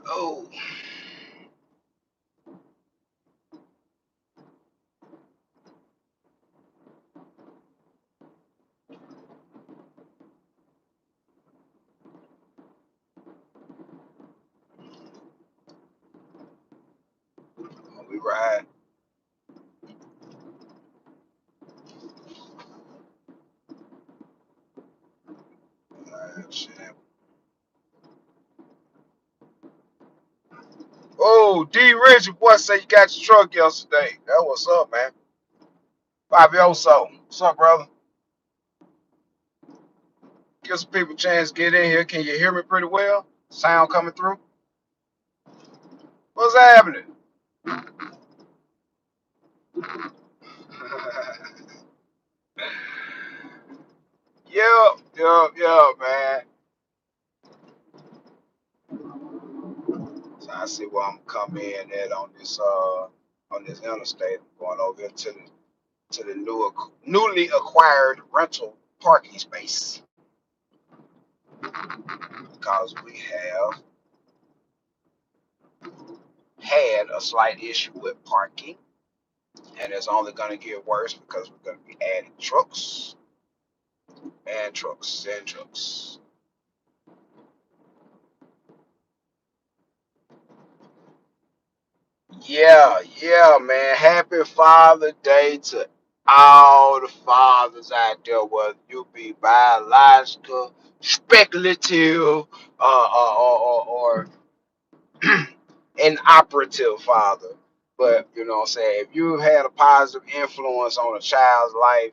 Oh, we ride. Shit. Oh, D Rich, boy, say you got your truck yesterday. That what's up, man. Fabioso. What's up, brother? Give some people a chance to get in here. Can you hear me pretty well? Sound coming through? What's happening? Yeah, man. So I see where I'm coming in at on this interstate. I'm going over here to the newly acquired rental parking space because we have had a slight issue with parking, and it's only going to get worse because we're going to be adding trucks and trucks and trucks. Yeah, man. Happy Father Day to all the fathers out there, whether you be biological, speculative, or an operative father. But you know what I'm saying? If you had a positive influence on a child's life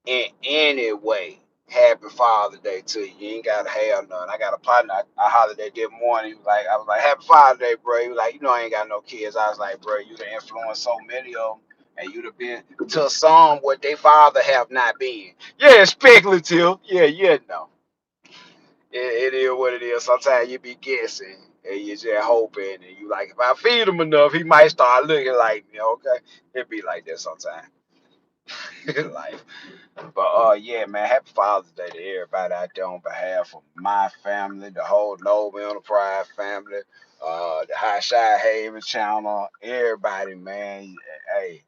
in any way, happy Father Day to you. You ain't gotta have none. I got a partner. I hollered at that morning. He was like, I was like, Happy Father Day, bro. He was like, you know, I ain't got no kids. I was like, bro, you done influenced so many of them, and you'd have been to some what they father have not been. Yeah, speculative. Yeah, no. It is what it is. Sometimes you be guessing and you just hoping, and you like, if I feed him enough, he might start looking like me. Okay, it be like that sometimes. Like. But yeah, man, happy Father's Day to everybody out there on behalf of my family, the whole Noble Enterprise family, the High Shy Haven channel, everybody, man. Hey,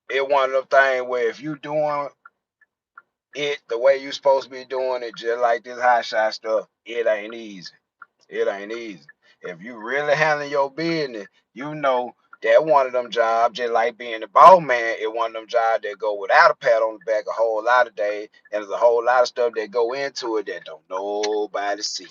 it one of them things where if you doing it the way you supposed to be doing it, just like this High Shy stuff, it ain't easy. It ain't easy. If you really handle your business, you know that one of them jobs, just like being the ball man, it one of them jobs that go without a pat on the back a whole lot of days, and there's a whole lot of stuff that go into it that don't nobody see.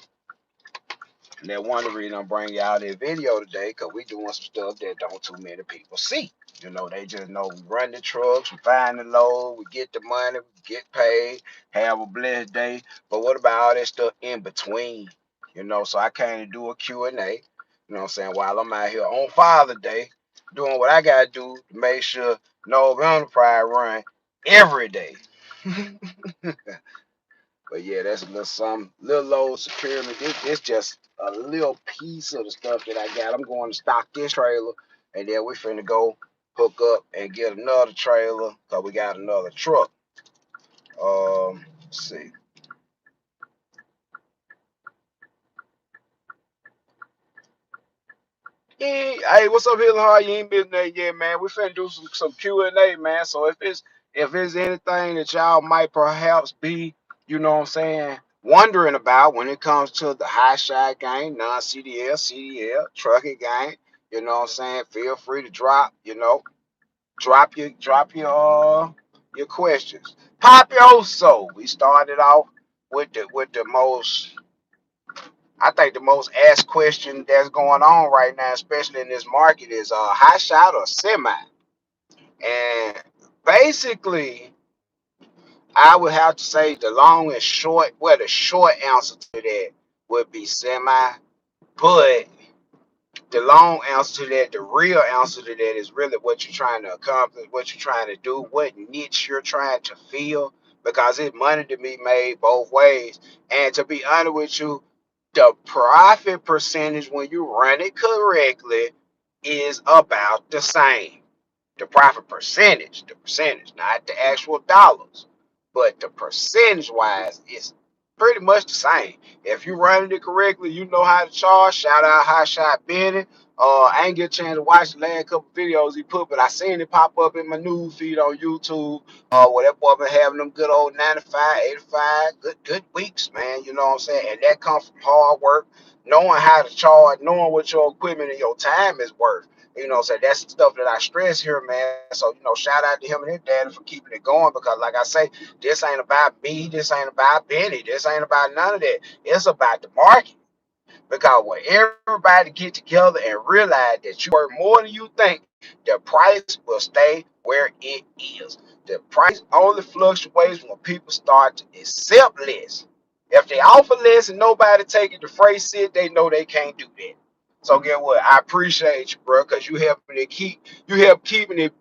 And that one of the reason I'm bringing y'all this video today, because we doing some stuff that don't too many people see. You know, they just know we run the trucks, we find the load, we get the money, we get paid, have a blessed day. But what about all that stuff in between? You know, so I came to do a Q&A, you know what I'm saying, while I'm out here on Father Day, doing what I got to do to make sure no Enterprise run every day. But yeah, that's a little some little low security. It's just a little piece of the stuff that I got. I'm going to stock this trailer, and then we finna go hook up and get another trailer because we got another truck. Let's see. Yeah, hey, what's up, Hill Hard? You ain't been there yet, man. We finna do some Q&A, man. So if it's anything that y'all might perhaps be, you know what I'm saying, wondering about when it comes to the high shot game, non-CDL, CDL, trucking game, you know what I'm saying, feel free to drop your questions. Papioso. We started off with the most, I think the most asked question that's going on right now, especially in this market, is high shot or semi. And basically, I would have to say the long and short, well, the short answer to that would be semi. But the long answer to that, the real answer to that is really what you're trying to accomplish, what you're trying to do, what niche you're trying to fill, because it's money to be made both ways. And to be honest with you, the profit percentage when you run it correctly is about the same. The profit percentage, not the actual dollars, but the percentage wise is pretty much the same. If you running it correctly, you know how to charge. Shout out Hot Shot Benny. I ain't get a chance to watch the last couple videos he put, but I seen it pop up in my news feed on YouTube. Where that boy been having them good old 95, 85, good weeks, man. You know what I'm saying? And that comes from hard work, knowing how to charge, knowing what your equipment and your time is worth. You know, so that's the stuff that I stress here, man. So, shout out to him and his daddy for keeping it going because, like I say, this ain't about me. This ain't about Benny. This ain't about none of that. It's about the market. Because when everybody get together and realize that you worth more than you think, the price will stay where it is. The price only fluctuates when people start to accept less. If they offer less and nobody take it, the freight sit, they know they can't do that. So get what? I appreciate you, bro, because you help keeping it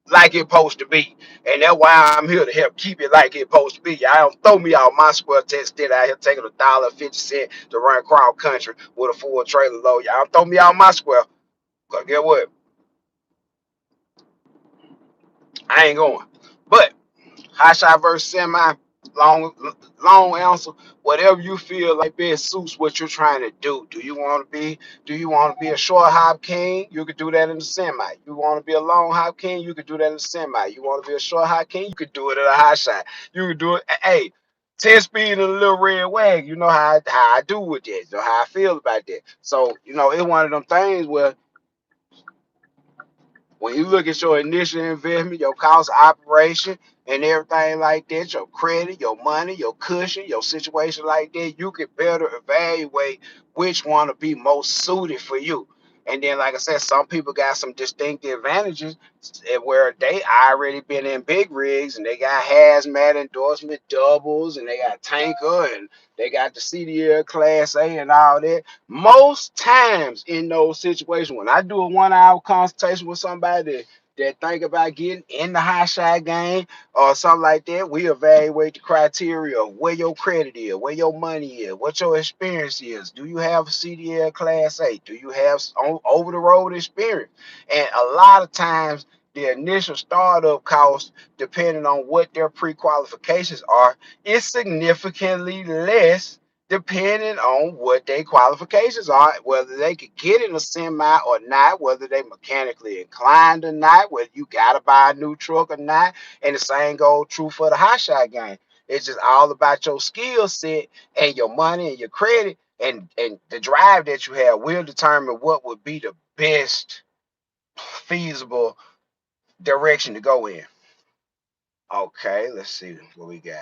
like it's supposed to be. And that's why I'm here to help keep it like it's supposed to be. Y'all don't throw me out my square tested out here taking $1.50 to run cross country with a full trailer load. Y'all don't throw me out my square. Cause get what? I ain't going. But high shot versus semi, long long answer. Whatever you feel like best suits what you're trying to do. Do you want to be a short hop king? You could do that in the semi. You want to be a long hop king? You could do that in the semi. You want to be a short hop king? You could do it at a high shot. You could do it. Hey, 10 speed and a little red wag. You know how I do with that. You know how I feel about that. So, it's one of them things where when you look at your initial investment, your cost of operation, and everything like that, your credit, your money, your cushion, your situation like that, you can better evaluate which one will be most suited for you. And then, like I said, some people got some distinct advantages where they already been in big rigs and they got hazmat endorsement doubles and they got tanker and they got the CDL Class A and all that. Most times in those situations, when I do a 1 hour consultation with somebody that think about getting in the high shot game or something like that, we evaluate the criteria of where your credit is, where your money is, what your experience is. Do you have a CDL Class A? Do you have over the road experience? And a lot of times, the initial startup cost, depending on what their pre-qualifications are, is significantly less depending on what their qualifications are, whether they could get in a semi or not, whether they mechanically inclined or not, whether you gotta buy a new truck or not. And the same goes true for the hot shot game. It's just all about your skill set and your money and your credit and the drive that you have will determine what would be the best feasible direction to go in. Okay, let's see what we got.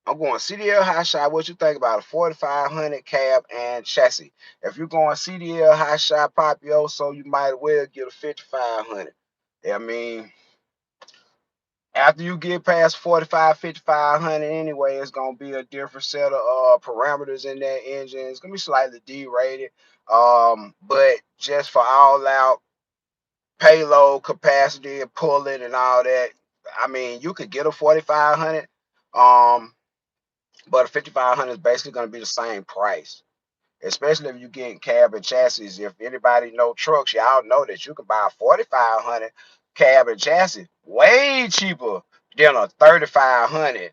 I'm going CDL high shot. What you think about a 4500 cab and chassis? If you're going CDL high shot Papioso, you might well get a 5500. I mean, after you get past 45, 5500 anyway, it's gonna be a different set of parameters in that engine. It's gonna be slightly derated. But just for all out payload capacity and pulling and all that, I mean, you could get a 4500. Um, but a 5500 is basically going to be the same price, especially if you get cab and chassis. If anybody know trucks, y'all know that you can buy a 4500 cab and chassis way cheaper than a 3500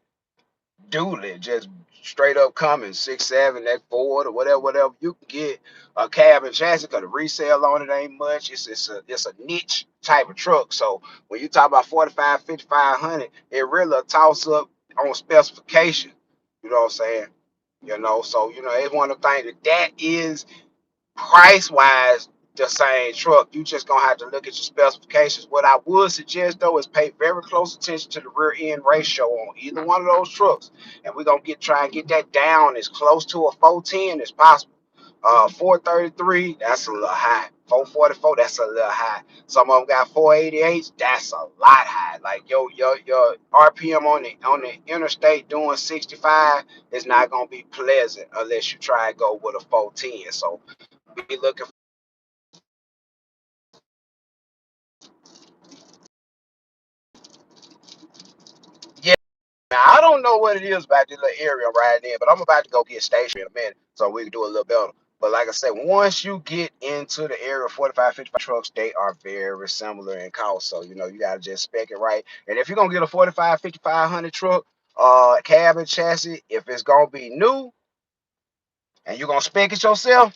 dually, just straight up coming 6.7 that Ford or whatever. You can get a cab and chassis because the resale on it ain't much. It's a niche type of truck. So when you talk about 45, 5500, it really a toss up on specification. You know what I'm saying? So it's one of the things that is price wise the same truck. You just gonna have to look at your specifications. What I would suggest though is pay very close attention to the rear end ratio on either one of those trucks, and we're gonna try and get that down as close to a 410 as possible. 433, that's a little high. 444, that's a little high. Some of them got 488s, that's a lot high. Like your RPM on the interstate doing 65 is not gonna be pleasant unless you try and go with a 410. So be looking. Yeah, I don't know what it is about this little area right there, but I'm about to go get stationed in a minute so we can do a little better. But like I said, once you get into the area of 45, 55 trucks, they are very similar in cost. So, you got to just spec it right. And if you're going to get a 45, 5500 truck, cab and chassis, if it's going to be new and you're going to spec it yourself,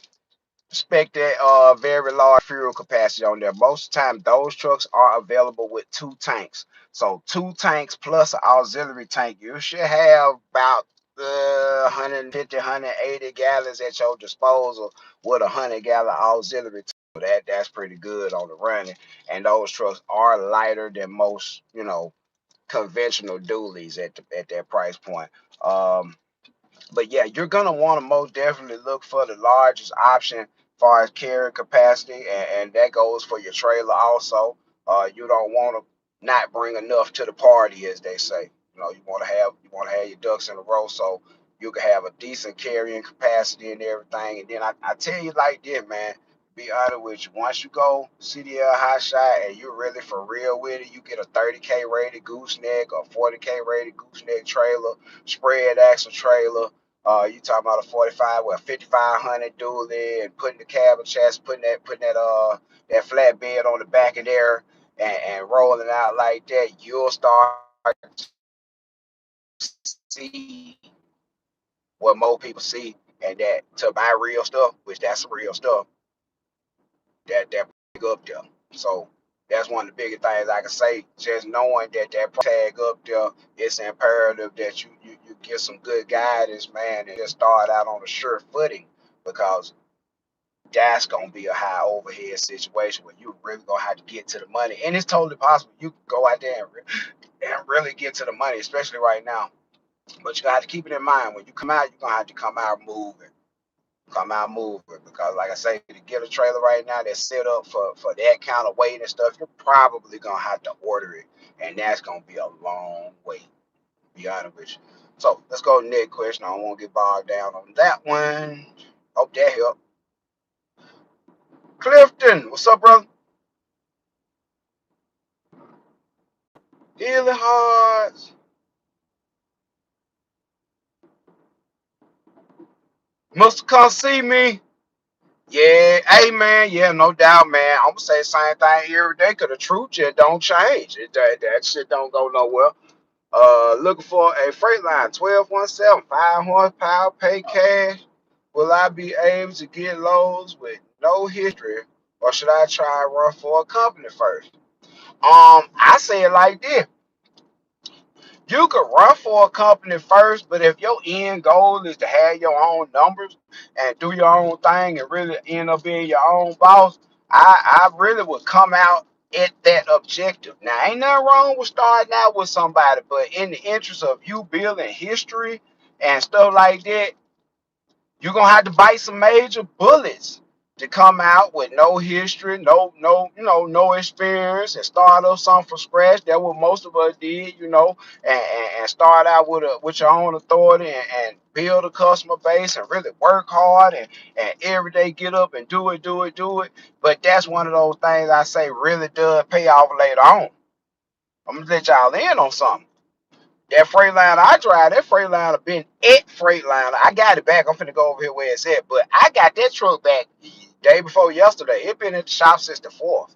expect that very large fuel capacity on there. Most of the time, those trucks are available with two tanks. So 2 tanks plus an auxiliary tank. You should have about 150, 180 gallons at your disposal with a 100-gallon auxiliary tank. That's pretty good on the running. And those trucks are lighter than most, conventional dualies at that price point. But yeah, you're gonna want to most definitely look for the largest option as far as carrying capacity, and that goes for your trailer also. You don't want to not bring enough to the party, as they say. You want to have your ducks in a row, so you can have a decent carrying capacity and everything. And then I tell you like this, man. Be honest with you. Once you go CDL high shot and you're really for real with it, you get a 30K rated gooseneck or 40K rated gooseneck trailer, spread axle trailer. You talking about a 45 with a 5500 dually and putting the cab and chassis, putting that flatbed on the back of there and rolling out like that. You'll start to see what more people see, and that to buy real stuff, which that's some real stuff that big up there. So that's one of the biggest things I can say. Just knowing that tag up there, it's imperative that you get some good guidance, man, and just start out on a sure footing, because that's gonna be a high overhead situation where you really gonna have to get to the money. And it's totally possible you can go out there and really get to the money, especially right now. But you gotta have to keep it in mind when you come out, you're gonna have to come out moving. Come out moving, because like I say, to get a trailer right now that's set up for that kind of weight and stuff, you're probably gonna have to order it, and that's gonna be a long wait, to be honest with you. So let's go to the next question. I don't want to get bogged down on that one. Hope that helped. Clifton, what's up, brother? Healing hearts. Must come see me. Yeah, hey man, yeah, no doubt, man. I'm gonna say the same thing every day, cause the truth just don't change. That shit don't go nowhere. Looking for a Freightliner 1217, 5 horsepower, pay cash. Will I be able to get loads with no history, or should I try and run for a company first? I say it like this: you could run for a company first, but if your end goal is to have your own numbers and do your own thing and really end up being your own boss, I really would come out at that objective. Now, ain't nothing wrong with starting out with somebody, but in the interest of you building history and stuff like that, you're gonna have to bite some major bullets to come out with no history, no experience, and start up something from scratch. That's what most of us did, and start out with your own authority and build a customer base and really work hard and every day get up and do it, do it, do it. But that's one of those things I say really does pay off later on. I'm gonna let y'all in on something. That Freightliner I drive, that Freightliner been at Freightliner. I got it back. I'm finna go over here where it's at. But I got that truck back the day before yesterday. It been at the shop since the 4th.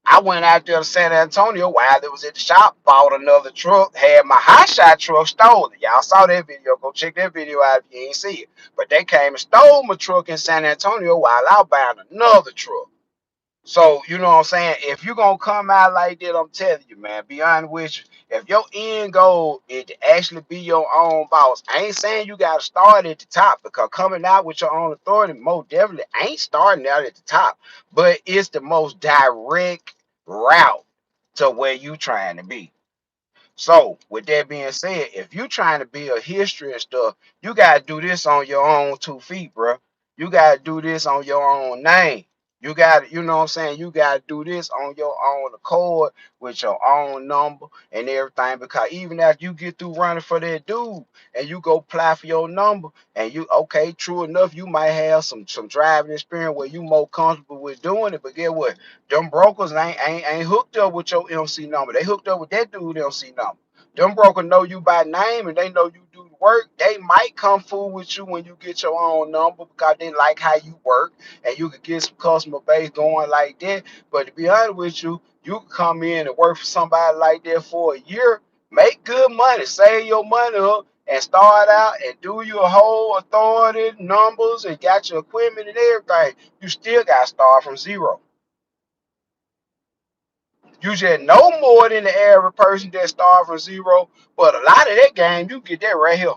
I went out there to San Antonio while it was at the shop, bought another truck, had my high shot truck stolen. Y'all saw that video. Go check that video out if you ain't see it. But they came and stole my truck in San Antonio while I was buying another truck. So, you know what I'm saying? If you're going to come out like that, I'm telling you, man, be honest with you. If your end goal is to actually be your own boss, I ain't saying you got to start at the top, because coming out with your own authority, most definitely ain't starting out at the top, but it's the most direct route to where you trying to be. So, with that being said, if you trying to build history and stuff, you gotta do this on your own 2 feet, bro. You gotta do this on your own name. You gotta, you know what I'm saying? You gotta do this on your own accord with your own number and everything. Because even after you get through running for that dude and you go apply for your number, and you okay, true enough, you might have some driving experience where you more comfortable with doing it. But get what? Them brokers ain't hooked up with your MC number. They hooked up with that dude MC number. Them brokers know you by name and they know you do work, they might come fool with you when you get your own number because they like how you work and you could get some customer base going like that. But to be honest with you, you can come in and work for somebody like that for a year, make good money, save your money up, and start out and do your whole authority numbers and got your equipment and everything. You still got to start from zero. You just know more than the average person that start from zero, but a lot of that game, you get that right here.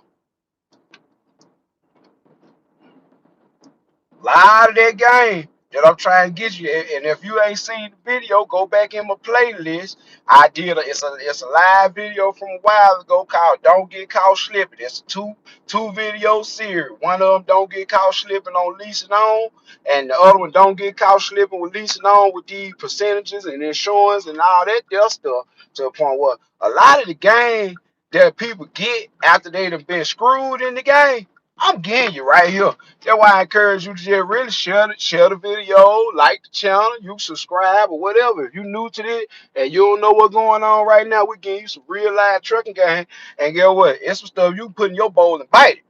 A lot of that game that I'm trying to get you. And if you ain't seen the video, go back in my playlist. I did it's a live video from a while ago called "Don't Get Caught Slipping." It's a two video series. One of them don't get caught slipping on leasing on, and the other one don't get caught slipping with leasing on with these percentages and insurance and all that there stuff. To the point where a lot of the game that people get after they done been screwed in the game, I'm getting you right here. That's why I encourage you to just really share the video, like the channel, you subscribe or whatever. If you're new to this and you don't know what's going on right now, we give you some real live trucking game. And guess what? It's some stuff you can put in your bowl and bite it.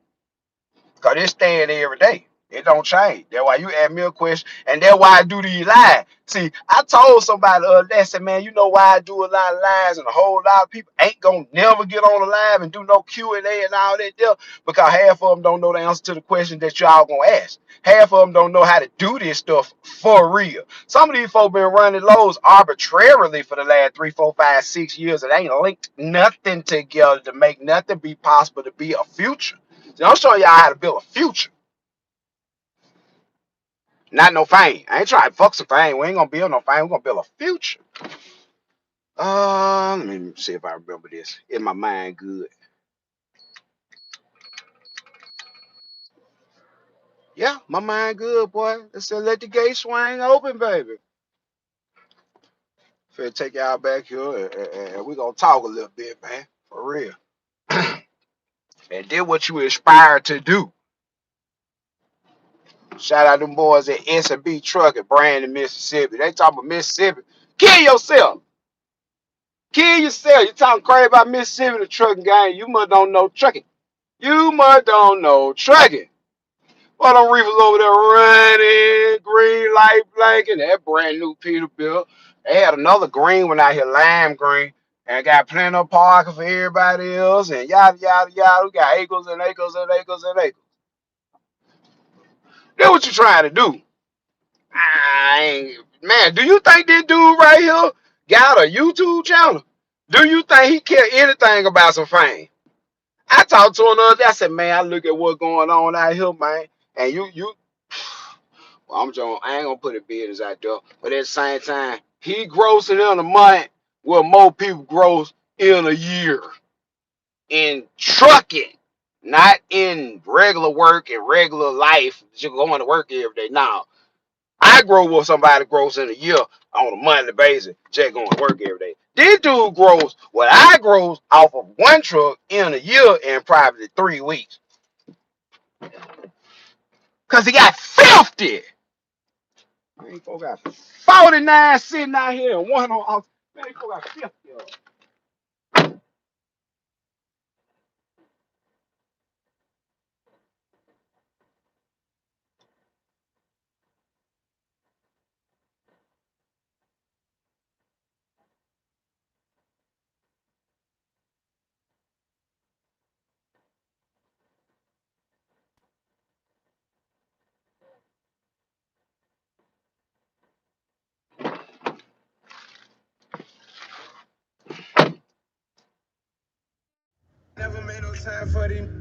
Because it's staying there every day. It don't change. That's why you ask me a question, and that's why I do these lives. See, I told somebody the other day, I said, man, you know why I do a lot of lives, and a whole lot of people ain't gonna never get on a live and do no Q&A and all that there, because half of them don't know the answer to the question that y'all gonna ask. Half of them don't know how to do this stuff for real. Some of these folks been running lows arbitrarily for the last 3, 4, 5, 6 years. It ain't linked nothing together to make nothing be possible to be a future. So I'm showing y'all how to build a future. Not no fame. I ain't trying to fuck some fame. We ain't gonna build no fame. We're gonna build a future. Let me see if I remember this. In my mind good. Yeah, my mind good, boy. It said let the gate swing open, baby. Finna take y'all back here and we gonna talk a little bit, man. For real. And did what you aspire to do. Shout out them boys at S&B Trucking, Brandon, Mississippi. They talking about Mississippi. Kill yourself. Kill yourself. You talking crazy about Mississippi, the trucking game. You must don't know trucking. You must don't know trucking. Well, them reefers over there running, green light blanket, that brand new Peterbilt. They had another green one out here, lime green, and got plenty of parking for everybody else, and yada, yada, yada. We got acres and acres and acres and acres. That's what you trying to do. Man, do you think this dude right here got a YouTube channel? Do you think he care anything about some fame? I talked to him the other day. I said, man, I look at what's going on out here, man. And well, I ain't gonna put a business out there, but at the same time, he grossing in a month where more people gross in a year in trucking, not in regular work and regular life. You're going to work every day. Now, I grow what somebody grows in a year on a monthly basis, just going to work every day. This dude grows what I grows off of one truck in a year in probably 3 weeks. Because he got 50. Man, folks got 49 sitting out here and one on. Man, folks got 50. Never made no time for them.